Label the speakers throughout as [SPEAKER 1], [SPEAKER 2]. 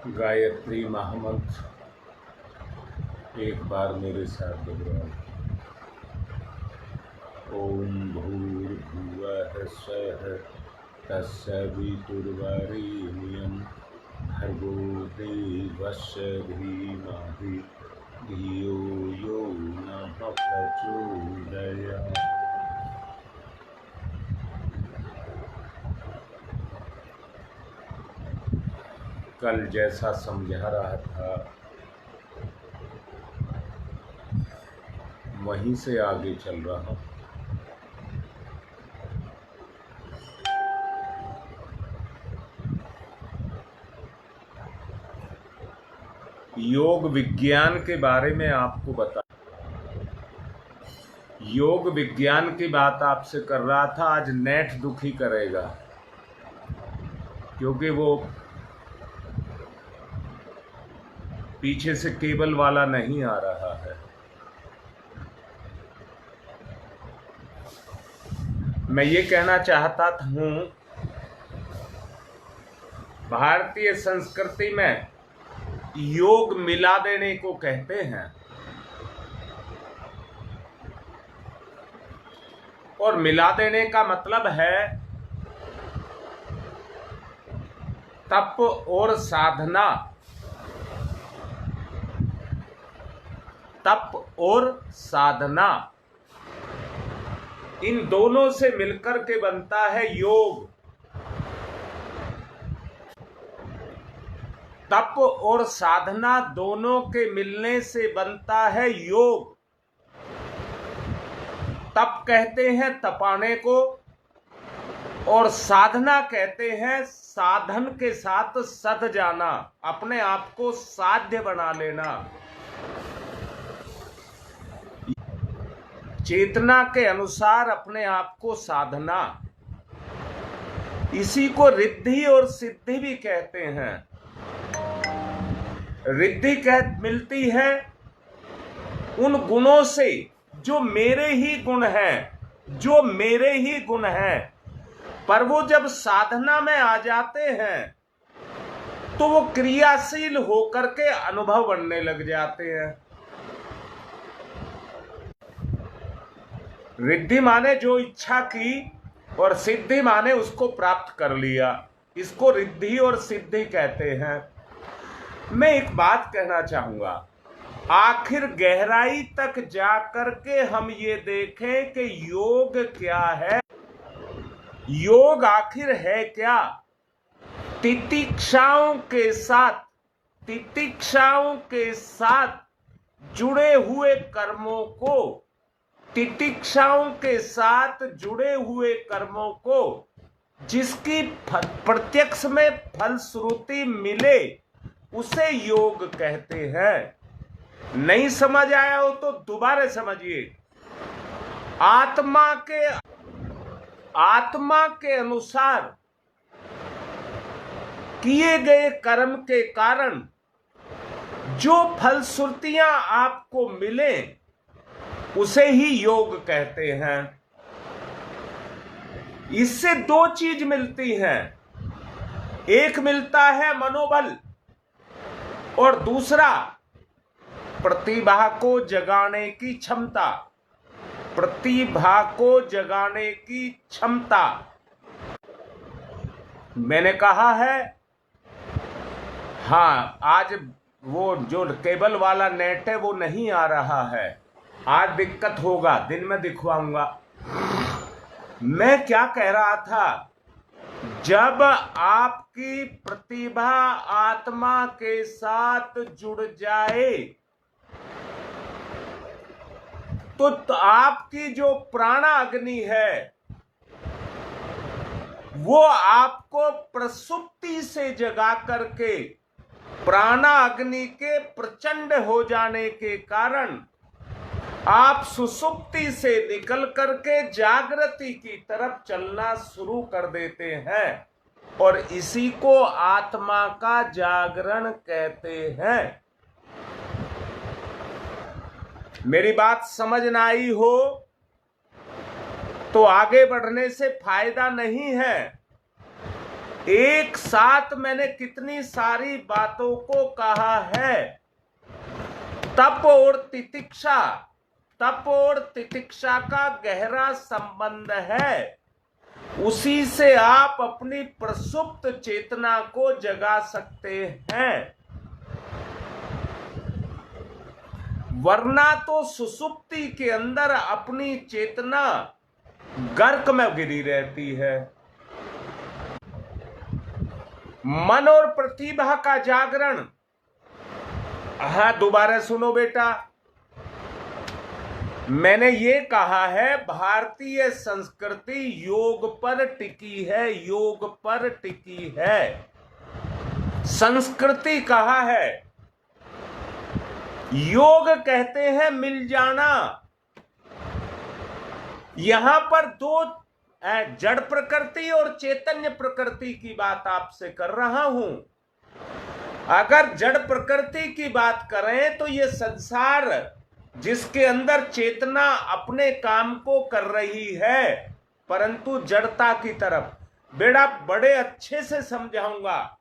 [SPEAKER 1] गायत्री महामंत्र एक बार मेरे साथ दोहराओ। ओम भूर्भुवः स्वः तत्सवितुर्वरेण्यं भर्गो देवस्य धीमहि धियो यो नः प्रचोदयात्। कल जैसा समझा रहा था वहीं से आगे चल रहा हूं। योग विज्ञान के बारे में आपको बता, योग विज्ञान की बात आपसे कर रहा था। आज नेट दुखी करेगा क्योंकि वो पीछे से केबल वाला नहीं आ रहा है। मैं ये कहना चाहता हूं, भारतीय संस्कृति में योग मिला देने को कहते हैं और मिला देने का मतलब है तप और साधना, तप और साधना, इन दोनों से मिलकर के बनता है योग। तप और साधना दोनों के मिलने से बनता है योग। तप कहते हैं तपाने को और साधना कहते हैं साधन के साथ सध जाना, अपने आप को साध्य बना लेना, चेतना के अनुसार अपने आप को साधना। इसी को रिद्धि और सिद्धि भी कहते हैं। रिद्धि मिलती है उन गुणों से जो मेरे ही गुण हैं, जो मेरे ही गुण हैं, पर वो जब साधना में आ जाते हैं तो वो क्रियाशील होकर के अनुभव बनने लग जाते हैं। रिद्धि माने जो इच्छा की और सिद्धि माने उसको प्राप्त कर लिया। इसको रिद्धि और सिद्धि कहते हैं। मैं एक बात कहना चाहूंगा, आखिर गहराई तक जा करके हम ये देखें कि योग क्या है। योग आखिर है क्या? तितिक्षाओं के साथ, तितिक्षाओं के साथ जुड़े हुए कर्मों को, तितिक्षाओं के साथ जुड़े हुए कर्मों को जिसकी प्रत्यक्ष में फलश्रुति मिले उसे योग कहते हैं। नहीं समझ आया हो तो दोबारा समझिए। आत्मा के अनुसार किए गए कर्म के कारण जो फलश्रुतियां आपको मिले उसे ही योग कहते हैं। इससे दो चीज मिलती हैं, एक मिलता है मनोबल और दूसरा प्रतिभा को जगाने की क्षमता। प्रतिभा को जगाने की क्षमता। मैंने कहा है, हाँ, आज वो जो केबल वाला नेट है वो नहीं आ रहा है। आज दिक्कत होगा, दिन में दिखवाऊंगा। मैं क्या कह रहा था, जब आपकी प्रतिभा आत्मा के साथ जुड़ जाए तो आपकी जो प्राणा अग्नि है वो आपको प्रसुप्ति से जगा करके प्राणा अग्नि के प्रचंड हो जाने के कारण आप सुसुप्ति से निकल करके जागृति की तरफ चलना शुरू कर देते हैं और इसी को आत्मा का जागरण कहते हैं। मेरी बात समझ न आई हो तो आगे बढ़ने से फायदा नहीं है। एक साथ मैंने कितनी सारी बातों को कहा है। तप और तितिक्षा का गहरा संबंध है। उसी से आप अपनी प्रसुप्त चेतना को जगा सकते हैं, वरना तो सुसुप्ति के अंदर अपनी चेतना गर्क में गिरी रहती है। मन और प्रतिभा का जागरण। हाँ, दोबारा सुनो बेटा, मैंने ये कहा है भारतीय संस्कृति योग पर टिकी है, योग पर टिकी है। संस्कृति कहा है, योग कहते हैं मिल जाना। यहां पर दो जड़ प्रकृति और चैतन्य प्रकृति की बात आपसे कर रहा हूं। अगर जड़ प्रकृति की बात करें तो ये संसार जिसके अंदर चेतना अपने काम को कर रही है, परंतु जड़ता की तरफ। बेटा बड़े अच्छे से समझाऊंगा,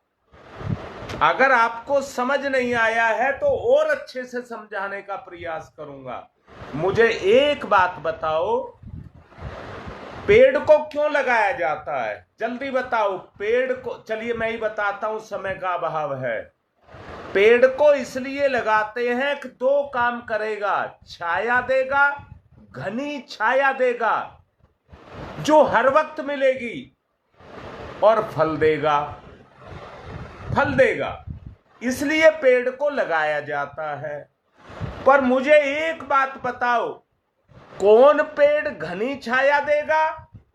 [SPEAKER 1] अगर आपको समझ नहीं आया है तो और अच्छे से समझाने का प्रयास करूंगा। मुझे एक बात बताओ, पेड़ को क्यों लगाया जाता है? जल्दी बताओ। पेड़ को, चलिए मैं ही बताता हूं, समय का अभाव है। पेड़ को इसलिए लगाते हैं कि दो काम करेगा, छाया देगा, घनी छाया देगा जो हर वक्त मिलेगी, और फल देगा, फल देगा। इसलिए पेड़ को लगाया जाता है। पर मुझे एक बात बताओ, कौन पेड़ घनी छाया देगा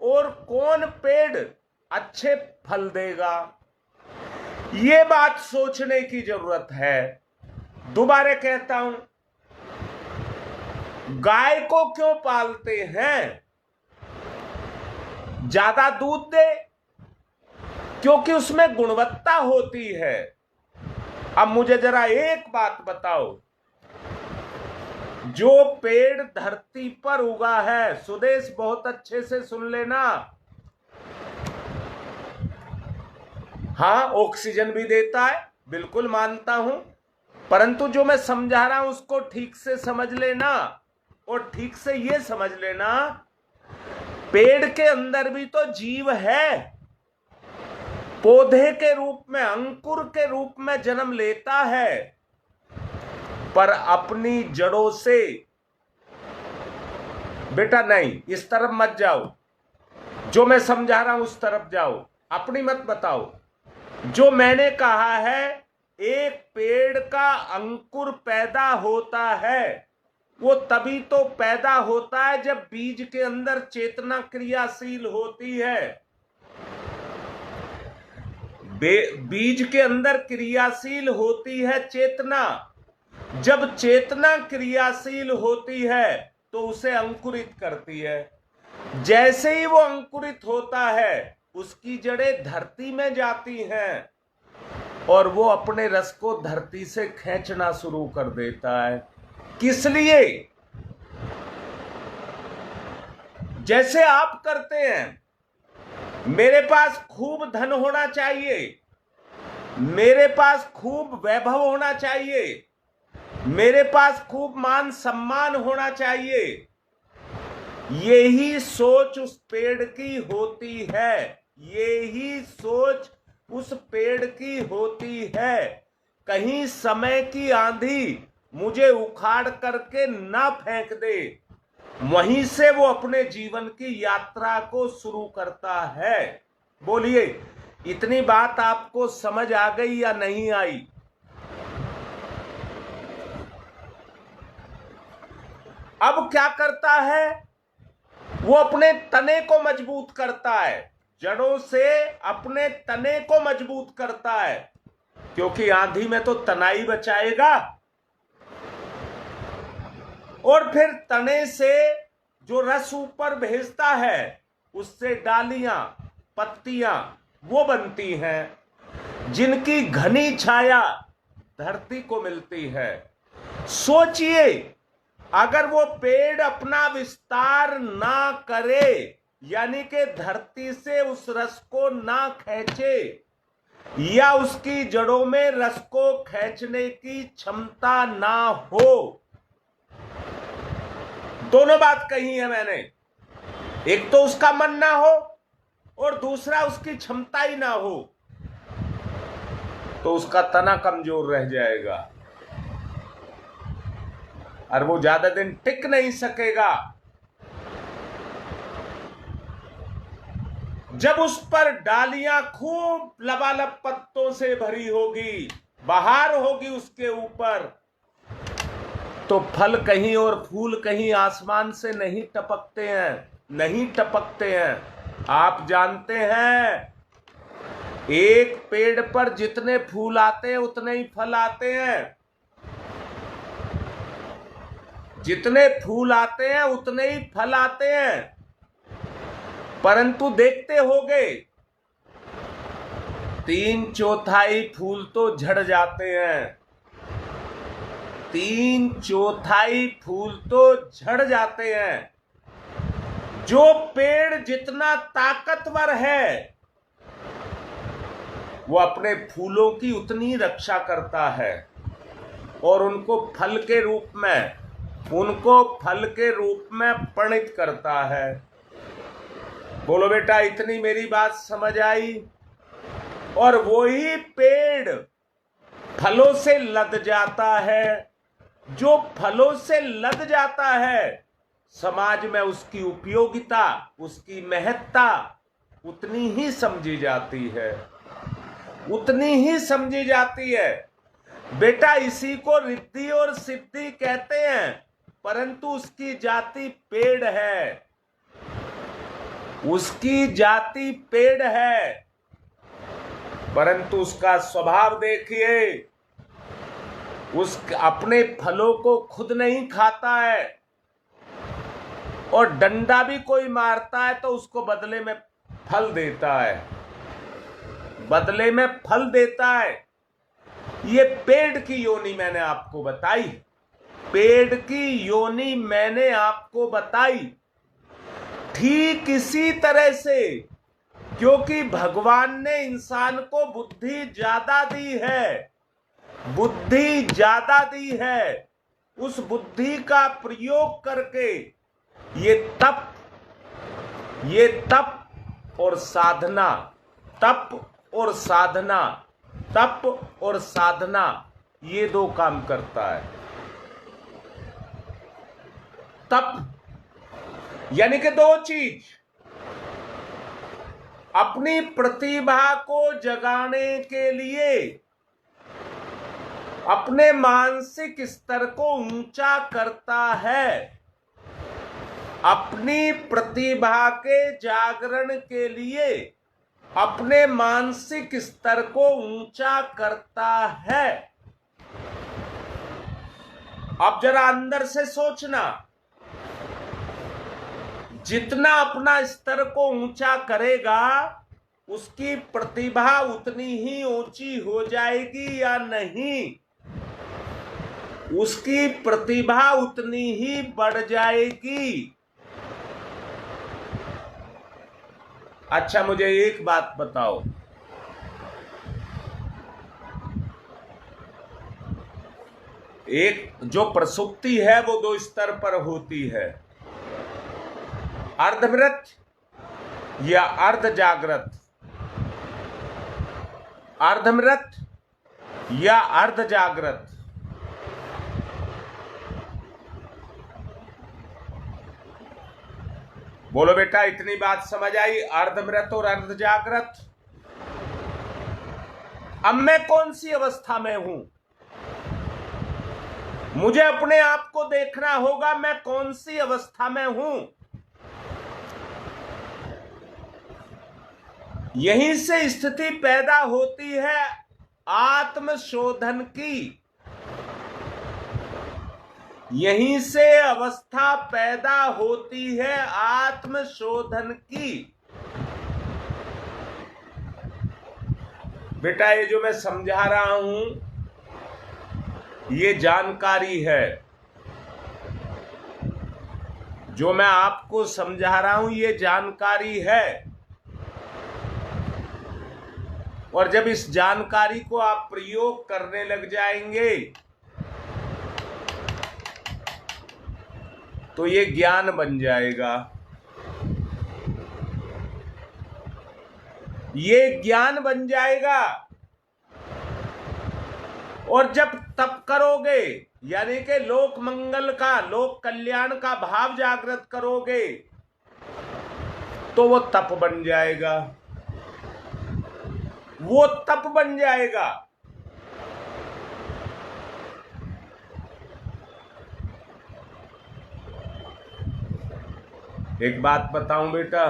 [SPEAKER 1] और कौन पेड़ अच्छे फल देगा? ये बात सोचने की जरूरत है। दोबारा कहता हूं, गाय को क्यों पालते हैं? ज्यादा दूध दे, क्योंकि उसमें गुणवत्ता होती है। अब मुझे जरा एक बात बताओ, जो पेड़ धरती पर उगा है, सुदेश बहुत अच्छे से सुन लेना, हाँ ऑक्सीजन भी देता है, बिल्कुल मानता हूं, परंतु जो मैं समझा रहा हूं उसको ठीक से समझ लेना। और ठीक से ये समझ लेना, पेड़ के अंदर भी तो जीव है, पौधे के रूप में, अंकुर के रूप में जन्म लेता है, पर अपनी जड़ों से। बेटा नहीं, इस तरफ मत जाओ, जो मैं समझा रहा हूं उस तरफ जाओ, अपनी मत बताओ। जो मैंने कहा है, एक पेड़ का अंकुर पैदा होता है, वो तभी तो पैदा होता है जब बीज के अंदर चेतना क्रियाशील होती है। बीज के अंदर क्रियाशील होती है चेतना। जब चेतना क्रियाशील होती है तो उसे अंकुरित करती है। जैसे ही वो अंकुरित होता है, उसकी जड़ें धरती में जाती हैं और वो अपने रस को धरती से खींचना शुरू कर देता है। किस लिए? जैसे आप करते हैं, मेरे पास खूब धन होना चाहिए, मेरे पास खूब वैभव होना चाहिए, मेरे पास खूब मान सम्मान होना चाहिए। यही सोच उस पेड़ की होती है, यही सोच उस पेड़ की होती है। कहीं समय की आंधी मुझे उखाड़ करके ना फेंक दे, वहीं से वो अपने जीवन की यात्रा को शुरू करता है। बोलिए, इतनी बात आपको समझ आ गई या नहीं आई? अब क्या करता है? वो अपने तने को मजबूत करता है, जड़ों से अपने तने को मजबूत करता है, क्योंकि आंधी में तो तना ही बचाएगा। और फिर तने से जो रस ऊपर भेजता है, उससे डालियां, पत्तियां वो बनती हैं, जिनकी घनी छाया धरती को मिलती है। सोचिए, अगर वो पेड़ अपना विस्तार ना करे यानी कि धरती से उस रस को ना खींचे या उसकी जड़ों में रस को खींचने की क्षमता ना हो। दोनों बात कही है मैंने, एक तो उसका मन ना हो और दूसरा उसकी क्षमता ही ना हो, तो उसका तना कमजोर रह जाएगा और वो ज्यादा दिन टिक नहीं सकेगा। जब उस पर डालियां खूब लबालब पत्तों से भरी होगी, बहार होगी उसके ऊपर, तो फल कहीं और फूल कहीं आसमान से नहीं टपकते हैं, नहीं टपकते हैं। आप जानते हैं एक पेड़ पर जितने फूल आते हैं उतने ही फल आते हैं, जितने फूल आते हैं उतने ही फल आते हैं, परंतु देखते होगे 3/4 फूल तो झड़ जाते हैं, 3/4 फूल तो झड़ जाते हैं। जो पेड़ जितना ताकतवर है वो अपने फूलों की उतनी रक्षा करता है और उनको फल के रूप में परिणित करता है। बोलो बेटा, इतनी मेरी बात समझ आई? और वही पेड़ फलों से लद जाता है, जो फलों से लद जाता है समाज में उसकी उपयोगिता, उसकी महत्ता उतनी ही समझी जाती है, उतनी ही समझी जाती है। बेटा, इसी को रिद्धि और सिद्धि कहते हैं, परंतु उसकी जाति पेड़ है, उसकी जाति पेड़ है, परंतु उसका स्वभाव देखिए, उस अपने फलों को खुद नहीं खाता है और डंडा भी कोई मारता है तो उसको बदले में फल देता है, बदले में फल देता है। ये पेड़ की योनि मैंने आपको बताई, पेड़ की योनि मैंने आपको बताई। ठीक इसी तरह से, क्योंकि भगवान ने इंसान को बुद्धि ज्यादा दी है, बुद्धि ज्यादा दी है, उस बुद्धि का प्रयोग करके ये तप और साधना, तप और साधना, तप और साधना, ये दो काम करता है। तप यानी कि दो चीज, अपनी प्रतिभा को जगाने के लिए अपने मानसिक स्तर को ऊंचा करता है, अपनी प्रतिभा के जागरण के लिए अपने मानसिक स्तर को ऊंचा करता है। अब जरा अंदर से सोचना, जितना अपना स्तर को ऊंचा करेगा उसकी प्रतिभा उतनी ही ऊंची हो जाएगी या नहीं? उसकी प्रतिभा उतनी ही बढ़ जाएगी। अच्छा, मुझे एक बात बताओ, एक जो प्रसुप्ति है वो दो स्तर पर होती है, अर्धमृत या अर्ध जागृत, अर्धमृत या अर्ध जागृत। बोलो बेटा, इतनी बात समझ आई? अर्धमृत और अर्ध जागृत। अब मैं कौन सी अवस्था में हूं? मुझे अपने आप को देखना होगा, मैं कौन सी अवस्था में हूं। यहीं से स्थिति पैदा होती है आत्मशोधन की, यहीं से अवस्था पैदा होती है आत्मशोधन की। बेटा, ये जो मैं समझा रहा हूं ये जानकारी है, जो मैं आपको समझा रहा हूं ये जानकारी है, और जब इस जानकारी को आप प्रयोग करने लग जाएंगे तो ये ज्ञान बन जाएगा। ये ज्ञान बन जाएगा, और जब तप करोगे यानी कि लोक मंगल का, लोक कल्याण का भाव जागृत करोगे तो वो तप बन जाएगा, वो तप बन जाएगा। एक बात बताऊं बेटा,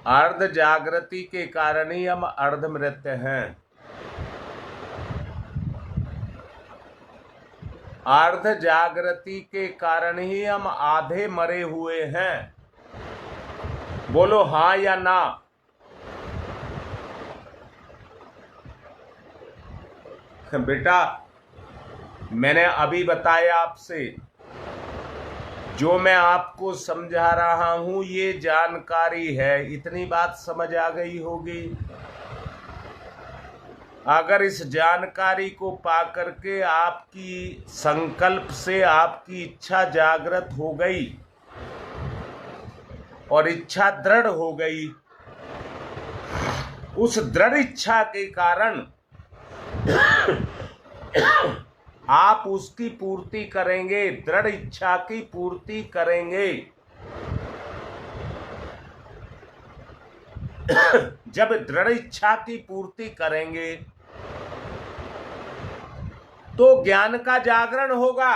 [SPEAKER 1] अर्ध जागृति के कारण ही हम अर्ध मृत हैं। अर्ध जागृति के कारण ही हम आधे मरे हुए हैं। बोलो हाँ या ना। बेटा मैंने अभी बताया आपसे, जो मैं आपको समझा रहा हूं ये जानकारी है, इतनी बात समझ आ गई होगी। अगर इस जानकारी को पा करके आपकी संकल्प से आपकी इच्छा जागृत हो गई और इच्छा दृढ़ हो गई, उस दृढ़ इच्छा के कारण आप उसकी पूर्ति करेंगे, दृढ़ इच्छा की पूर्ति करेंगे। जब दृढ़ इच्छा की पूर्ति करेंगे तो ज्ञान का जागरण होगा।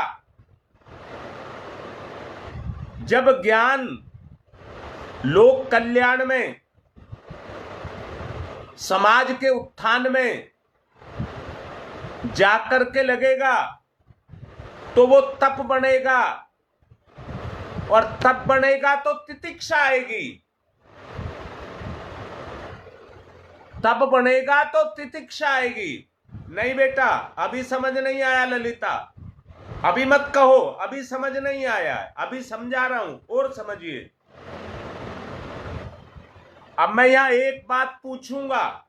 [SPEAKER 1] जब ज्ञान लोक कल्याण में, समाज के उत्थान में जाकर के लगेगा तो वो तप बनेगा, और तप बनेगा तो तितिक्षा आएगी। तप बनेगा तो तितिक्षा आएगी। नहीं बेटा अभी समझ नहीं आया ललिता, अभी मत कहो अभी समझ नहीं आया, अभी समझा रहा हूं और समझिए। अब मैं यहां एक बात पूछूंगा,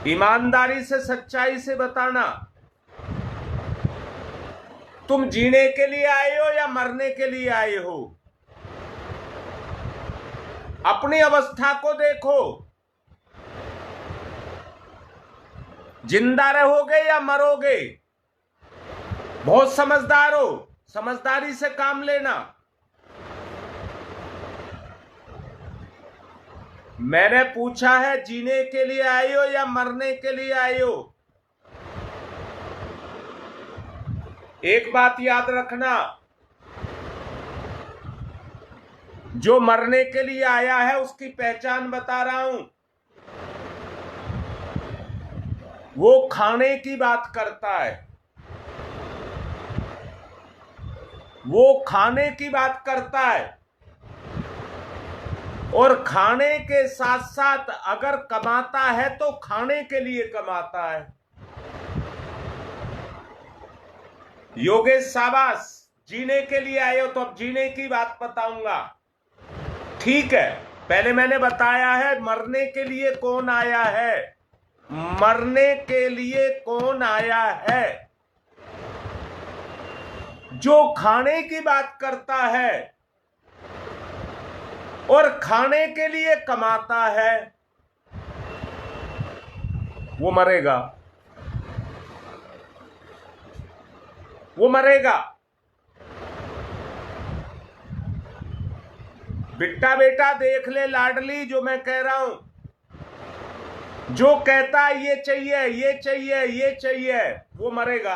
[SPEAKER 1] ईमानदारी से सच्चाई से बताना, तुम जीने के लिए आए हो या मरने के लिए आए हो? अपनी अवस्था को देखो, जिंदा रहोगे या मरोगे? बहुत समझदार हो, समझदारी से काम लेना। मैंने पूछा है जीने के लिए आए हो या मरने के लिए आए हो? एक बात याद रखना, जो मरने के लिए आया है उसकी पहचान बता रहा हूं। वो खाने की बात करता है, वो खाने की बात करता है, और खाने के साथ साथ अगर कमाता है तो खाने के लिए कमाता है। योगेश शाबाश, जीने के लिए आए हो तो अब जीने की बात बताऊंगा। ठीक है, पहले मैंने बताया है मरने के लिए कौन आया है, मरने के लिए कौन आया है? जो खाने की बात करता है और खाने के लिए कमाता है वो मरेगा, वो मरेगा। बिट्टा बेटा देख ले लाडली, जो मैं कह रहा हूं, जो कहता है ये चाहिए ये चाहिए ये चाहिए, वो मरेगा।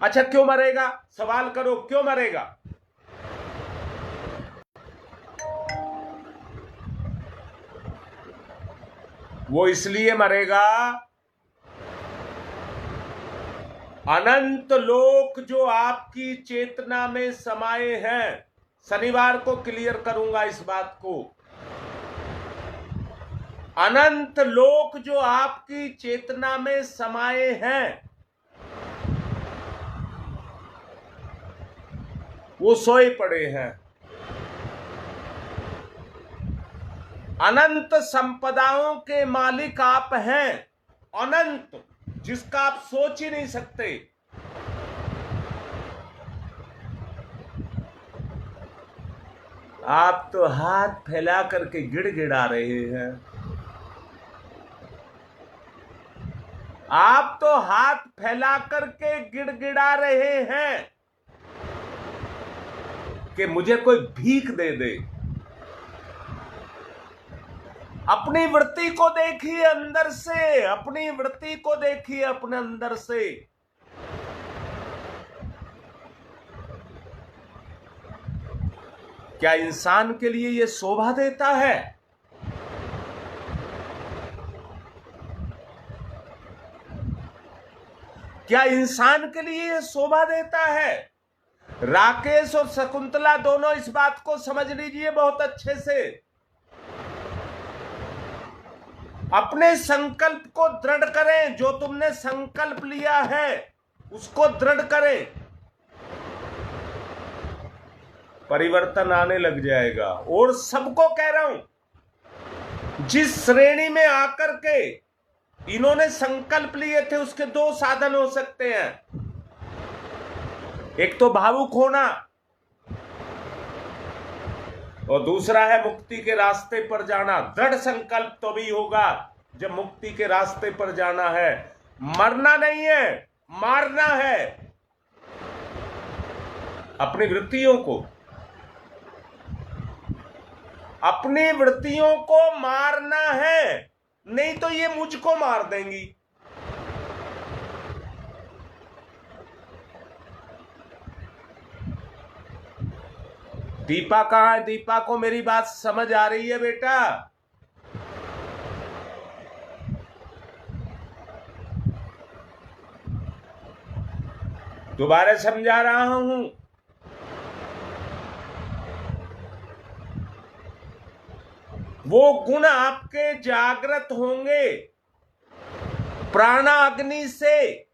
[SPEAKER 1] अच्छा क्यों मरेगा? सवाल करो क्यों मरेगा? वो इसलिए मरेगा, अनंत लोक जो आपकी चेतना में समाये हैं, शनिवार को क्लियर करूंगा इस बात को। अनंत लोक जो आपकी चेतना में समाये हैं, वो सोए पड़े हैं। अनंत संपदाओं के मालिक आप हैं, अनंत, जिसका आप सोच ही नहीं सकते। आप तो हाथ फैला करके गिड़गिड़ा रहे हैं। आप तो हाथ फैला करके गिड़गिड़ा रहे हैं कि मुझे कोई भीख दे दे। अपनी वृत्ति को देखिए अंदर से, अपनी वृत्ति को देखिए अपने अंदर से। क्या इंसान के लिए यह शोभा देता है? क्या इंसान के लिए यह शोभा देता है? राकेश और शकुंतला दोनों इस बात को समझ लीजिए बहुत अच्छे से। अपने संकल्प को दृढ़ करें, जो तुमने संकल्प लिया है उसको दृढ़ करें, परिवर्तन आने लग जाएगा। और सबको कह रहा हूं, जिस श्रेणी में आकर के इन्होंने संकल्प लिए थे, उसके दो साधन हो सकते हैं। एक तो भावुक होना और दूसरा है मुक्ति के रास्ते पर जाना। दृढ़ संकल्प तो भी होगा जब मुक्ति के रास्ते पर जाना है। मरना नहीं है, मारना है अपनी वृत्तियों को। अपनी वृत्तियों को मारना है, नहीं तो ये मुझको मार देंगी। दीपा कहाँ है? दीपा को मेरी बात समझ आ रही है बेटा? दोबारा समझा रहा हूं। वो गुण आपके जागृत होंगे प्राणाग्नि से,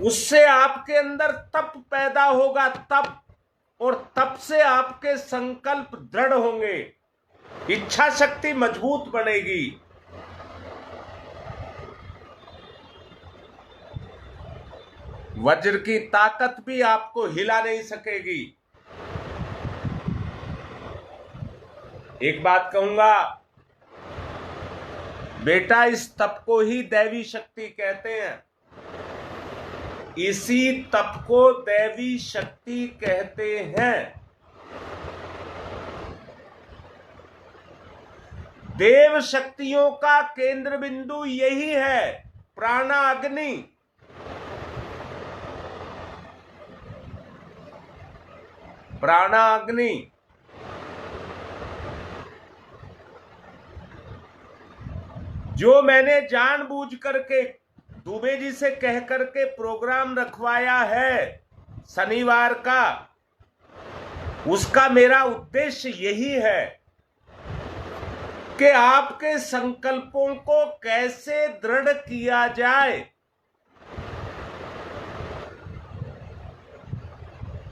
[SPEAKER 1] उससे आपके अंदर तप पैदा होगा, तप, और तप से आपके संकल्प दृढ़ होंगे, इच्छा शक्ति मजबूत बनेगी। वज्र की ताकत भी आपको हिला नहीं सकेगी। एक बात कहूंगा बेटा, इस तप को ही दैवी शक्ति कहते हैं। इसी तप को दैवी शक्ति कहते हैं। देव शक्तियों का केंद्र बिंदु यही है, प्राणाग्नि। प्राणाग्नि जो मैंने जानबूझ करके दुबे जी से कह करके प्रोग्राम रखवाया है शनिवार का, उसका मेरा उद्देश्य यही है कि आपके संकल्पों को कैसे दृढ़ किया जाए।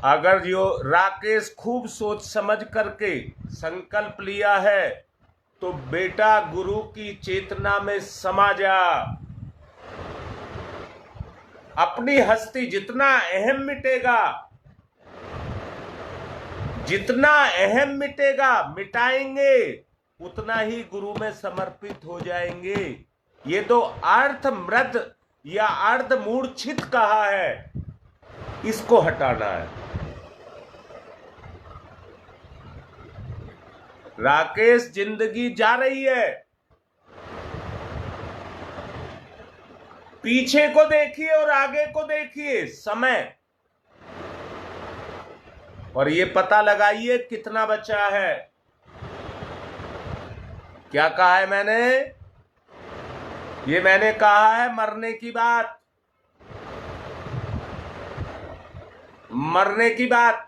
[SPEAKER 1] अगर जो राकेश खूब सोच समझ करके संकल्प लिया है तो बेटा गुरु की चेतना में समा जा। अपनी हस्ती जितना अहम मिटेगा, जितना अहम मिटेगा, मिटाएंगे उतना ही गुरु में समर्पित हो जाएंगे। ये तो अर्थ मृद या अर्ध मूर्छित कहा है, इसको हटाना है। राकेश, जिंदगी जा रही है, पीछे को देखिए और आगे को देखिए समय, और ये पता लगाइए कितना बचा है। क्या कहा है मैंने? ये मैंने कहा है मरने की बात, मरने की बात।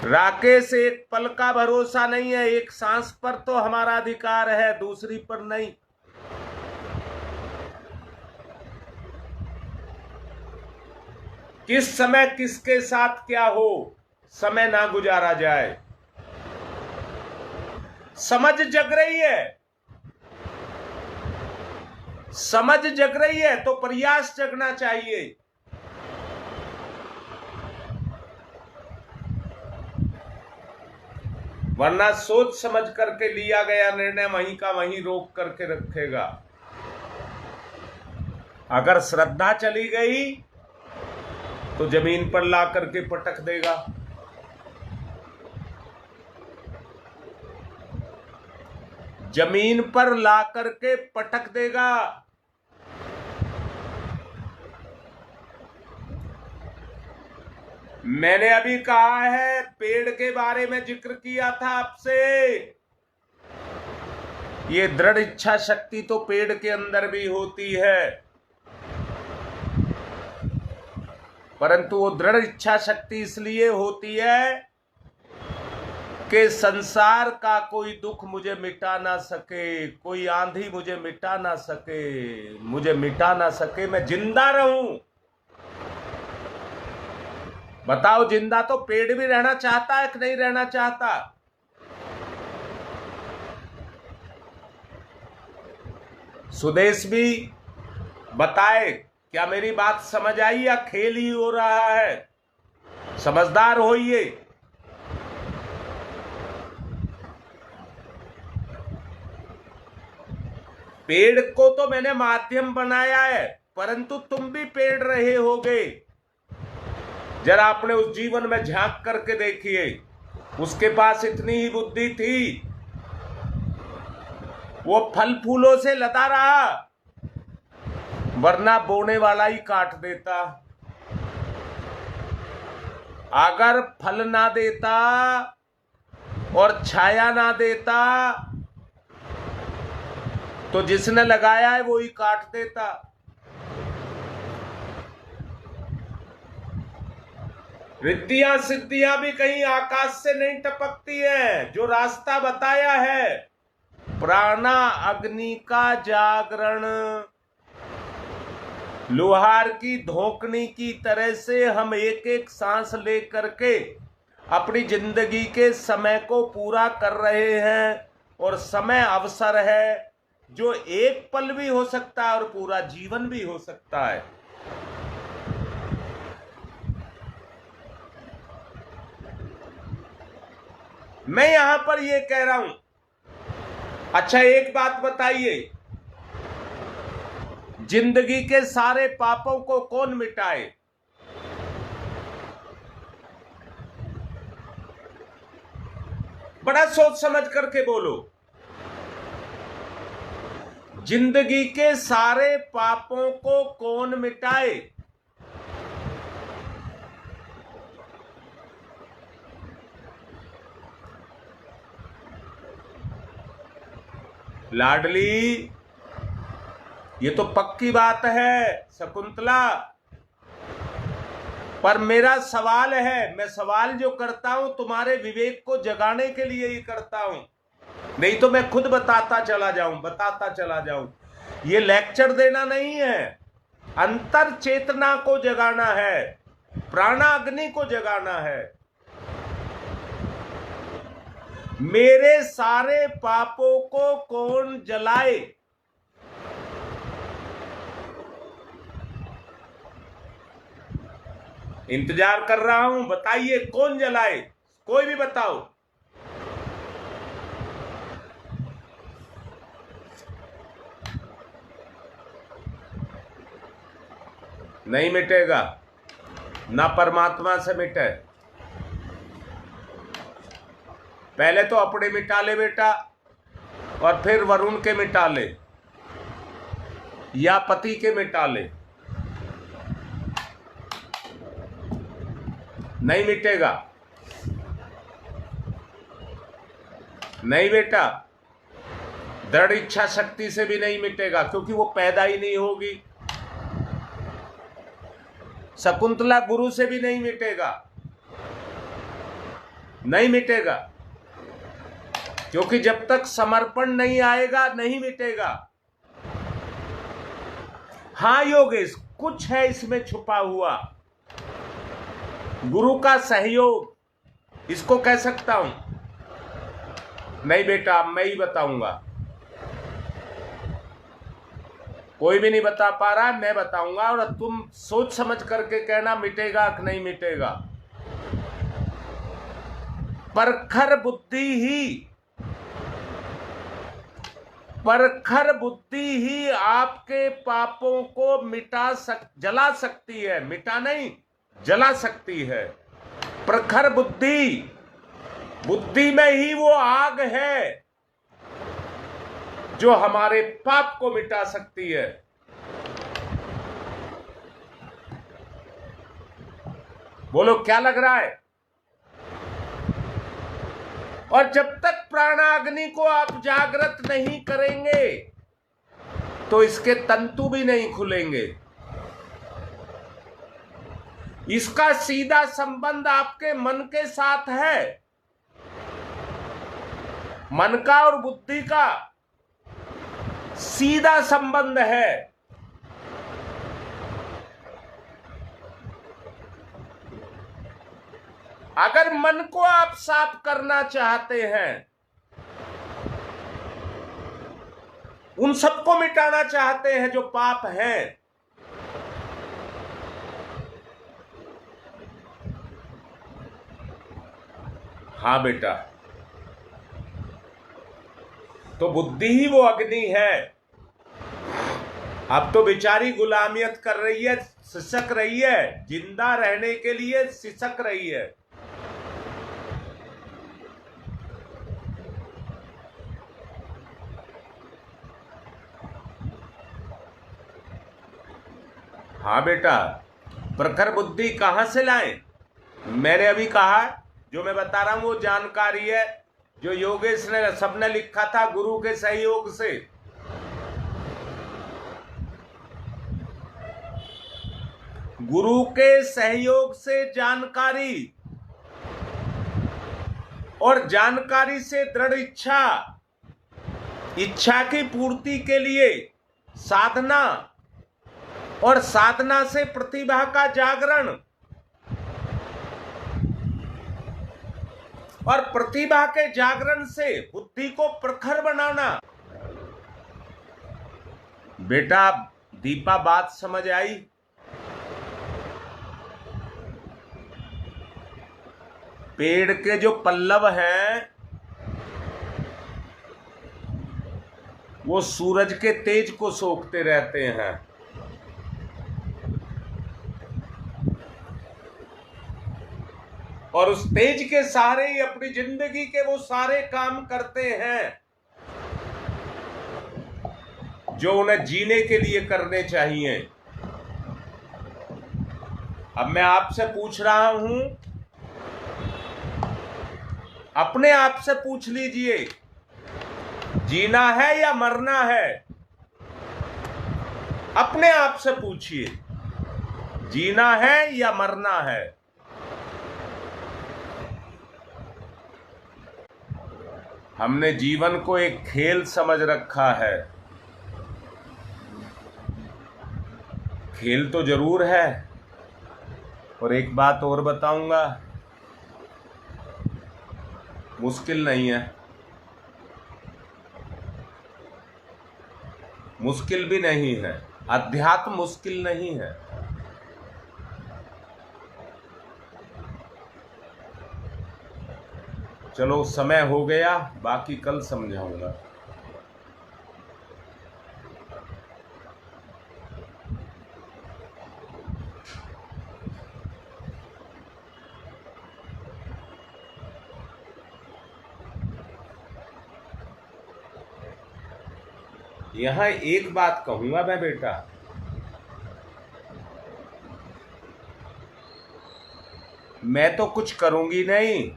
[SPEAKER 1] राकेश, एक पल का भरोसा नहीं है। एक सांस पर तो हमारा अधिकार है, दूसरी पर नहीं। किस समय किसके साथ क्या हो, समय ना गुजारा जाए। समझ जग रही है, समझ जग रही है तो प्रयास जगना चाहिए। वरना सोच समझ करके लिया गया निर्णय वहीं का वहीं रोक करके रखेगा। अगर श्रद्धा चली गई तो जमीन पर ला करके पटक देगा। जमीन पर ला करके पटक देगा। मैंने अभी कहा है, पेड़ के बारे में जिक्र किया था आपसे। ये दृढ़ इच्छा शक्ति तो पेड़ के अंदर भी होती है, परंतु वो दृढ़ इच्छा शक्ति इसलिए होती है कि संसार का कोई दुख मुझे मिटा ना सके, कोई आंधी मुझे मिटा ना सके, मुझे मिटा ना सके, मैं जिंदा रहूं। बताओ, जिंदा तो पेड़ भी रहना चाहता है कि नहीं रहना चाहता? सुदेश भी बताए, क्या मेरी बात समझ आई या खेल ही हो रहा है? समझदार होइए। पेड़ को तो मैंने माध्यम बनाया है, परंतु तुम भी पेड़ रहे होगे। जरा अपने उस जीवन में झांक करके देखिए, उसके पास इतनी ही बुद्धि थी, वो फल फूलों से लदा रहा, वरना बोने वाला ही काट देता। अगर फल ना देता और छाया ना देता तो जिसने लगाया है वो ही काट देता। रिद्धियां सिद्धियां भी कहीं आकाश से नहीं टपकती हैं। जो रास्ता बताया है, प्राणा अग्नि का जागरण, लोहार की धोकनी की तरह से हम एक एक सांस ले करके अपनी जिंदगी के समय को पूरा कर रहे हैं। और समय अवसर है जो एक पल भी हो सकता है और पूरा जीवन भी हो सकता है। मैं यहां पर यह कह रहा हूं, अच्छा एक बात बताइए, जिंदगी के सारे पापों को कौन मिटाए? बड़ा सोच समझ करके बोलो। जिंदगी के सारे पापों को कौन मिटाए? लाडली, ये तो पक्की बात है शकुंतला, पर मेरा सवाल है, मैं सवाल जो करता हूं तुम्हारे विवेक को जगाने के लिए ही करता हूं, नहीं तो मैं खुद बताता चला जाऊं। ये लेक्चर देना नहीं है, अंतर चेतना को जगाना है, प्राणाग्नि को जगाना है। मेरे सारे पापों को कौन जलाए? इंतजार कर रहा हूं, बताइए कौन जलाए, कोई भी बताओ। नहीं मिटेगा, ना परमात्मा से मिटे। पहले तो अपने मिटा ले बेटा, और फिर वरुण के मिटा ले या पति के मिटा ले। नहीं मिटेगा, नहीं बेटा, दृढ़ इच्छा शक्ति से भी नहीं मिटेगा, क्योंकि वो पैदा ही नहीं होगी। शकुंतला गुरु से भी नहीं मिटेगा। नहीं मिटेगा, क्योंकि जब तक समर्पण नहीं आएगा नहीं मिटेगा। हाँ योगेश, कुछ है इसमें छुपा हुआ, गुरु का सहयोग, इसको कह सकता हूं। नहीं बेटा, मैं ही बताऊंगा, कोई भी नहीं बता पा रहा, मैं बताऊंगा, और तुम सोच समझ करके कहना मिटेगा कि नहीं मिटेगा। परखर बुद्धि ही आपके पापों को जला सकती है, मिटा नहीं, जला सकती है। प्रखर बुद्धि में ही वो आग है जो हमारे पाप को मिटा सकती है। बोलो क्या लग रहा है? और जब तक प्राणाग्नि को आप जागृत नहीं करेंगे तो इसके तंतु भी नहीं खुलेंगे। इसका सीधा संबंध आपके मन के साथ है, मन का और बुद्धि का सीधा संबंध है। अगर मन को आप साफ करना चाहते हैं, उन सबको मिटाना चाहते हैं जो पाप हैं, हाँ बेटा, तो बुद्धि ही वो अग्नि है। अब तो बेचारी गुलामियत कर रही है, सिसक रही है, जिंदा रहने के लिए सिसक रही है। हाँ बेटा, प्रखर बुद्धि कहां से लाएं? मैंने अभी कहा, जो मैं बता रहा हूं वो जानकारी है जो योगेश ने सबने लिखा था गुरु के सहयोग से। गुरु के सहयोग से जानकारी, और जानकारी से दृढ़ इच्छा की पूर्ति के लिए साधना, और साधना से प्रतिभा का जागरण, और प्रतिभा के जागरण से बुद्धि को प्रखर बनाना। बेटा दीपा, बात समझ आई? पेड़ के जो पल्लव हैं वो सूरज के तेज को सोखते रहते हैं, और उस तेज के सहारे ही अपनी जिंदगी के वो सारे काम करते हैं जो उन्हें जीने के लिए करने चाहिए। अब मैं आपसे पूछ रहा हूं, अपने आप से पूछ लीजिए, जीना है या मरना है? अपने आप से पूछिए, जीना है या मरना है? हमने जीवन को एक खेल समझ रखा है। खेल तो जरूर है, और एक बात और बताऊंगा, मुश्किल नहीं है, मुश्किल भी नहीं है, अध्यात्म मुश्किल नहीं है। चलो समय हो गया, बाकी कल समझाऊंगा। यहां एक बात कहूंगा मैं बेटा, मैं तो कुछ करूंगी नहीं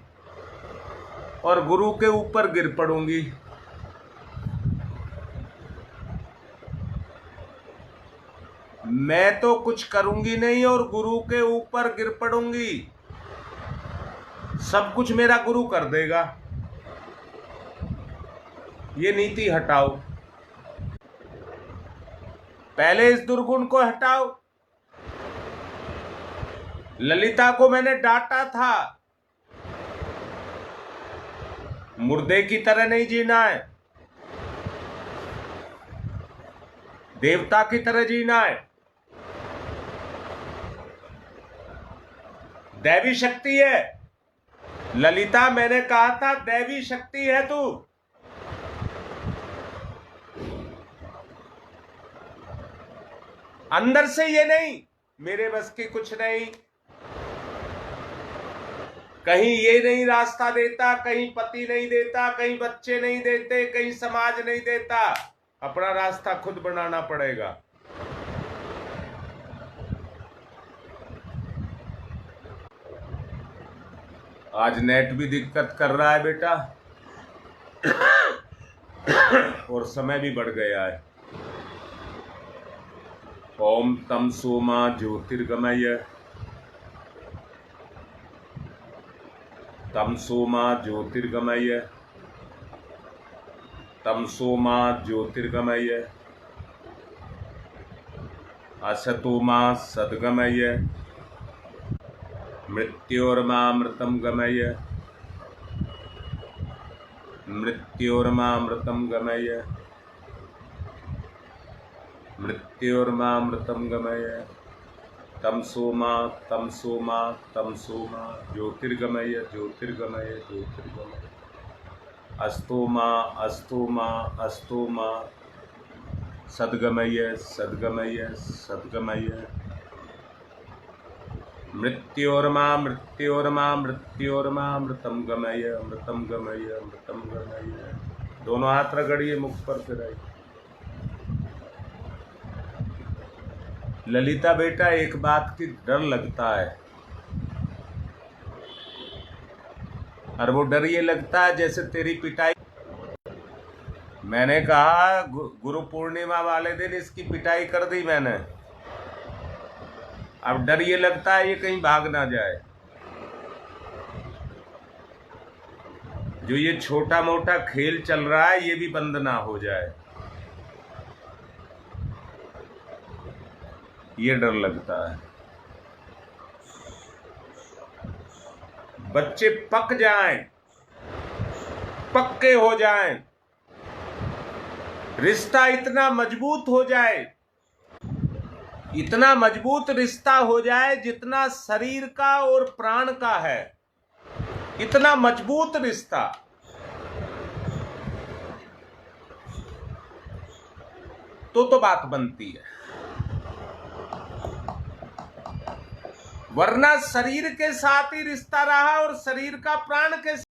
[SPEAKER 1] और गुरु के ऊपर गिर पड़ूंगी। मैं तो कुछ करूंगी नहीं और गुरु के ऊपर गिर पड़ूंगी। सब कुछ मेरा गुरु कर देगा। ये नीति हटाओ, पहले इस दुर्गुण को हटाओ। ललिता को मैंने डांटा था, मुर्दे की तरह नहीं जीना है, देवता की तरह जीना है। दैवी शक्ति है ललिता, मैंने कहा था दैवी शक्ति है तू। अंदर से ये नहीं, मेरे बस की कुछ नहीं, कहीं ये नहीं रास्ता देता, कहीं पति नहीं देता, कहीं बच्चे नहीं देते, कहीं समाज नहीं देता, अपना रास्ता खुद बनाना पड़ेगा। आज नेट भी दिक्कत कर रहा है बेटा, और समय भी बढ़ गया है। ओम तम सोमा ज्योतिर्गमय, तम सोमा ज्योतिर्गमय, तम सोमा ज्योतिर्गमय, असतोमा सद्गमय, मृत्योर्मामृतं गमय, मृत्योर्मामृतं गमय, मृत्योर्मामृतं गमय, तम सोमा तम सोमा तम सोमा, ज्योतिर्गमय ज्योतिर्गमय ज्योतिर्गमय, अस्तोमा अस्तोमा अस्तोमा, सद्गमय सद्गमय सद्गमय, मृत्योर्मा मृत्योर्मा मृत्योर्मा, अमृतम गमय अमृतम गमय अमृतम गमय। दोनों हाथ रगड़िए मुख पर फिराइए। ललिता बेटा, एक बात की डर लगता है, और वो डर ये लगता है जैसे तेरी पिटाई। मैंने कहा गुरु पूर्णिमा वाले दिन इसकी पिटाई कर दी मैंने, अब डर ये लगता है ये कहीं भाग ना जाए। जो ये छोटा मोटा खेल चल रहा है ये भी बंद ना हो जाए, ये डर लगता है। बच्चे पक जाएं, पक्के हो जाएं, रिश्ता इतना मजबूत हो जाए, इतना मजबूत रिश्ता हो जाए जितना शरीर का और प्राण का है, इतना मजबूत रिश्ता। तो बात बनती है, वरना शरीर के साथ ही रिश्ता रहा और शरीर का प्राण के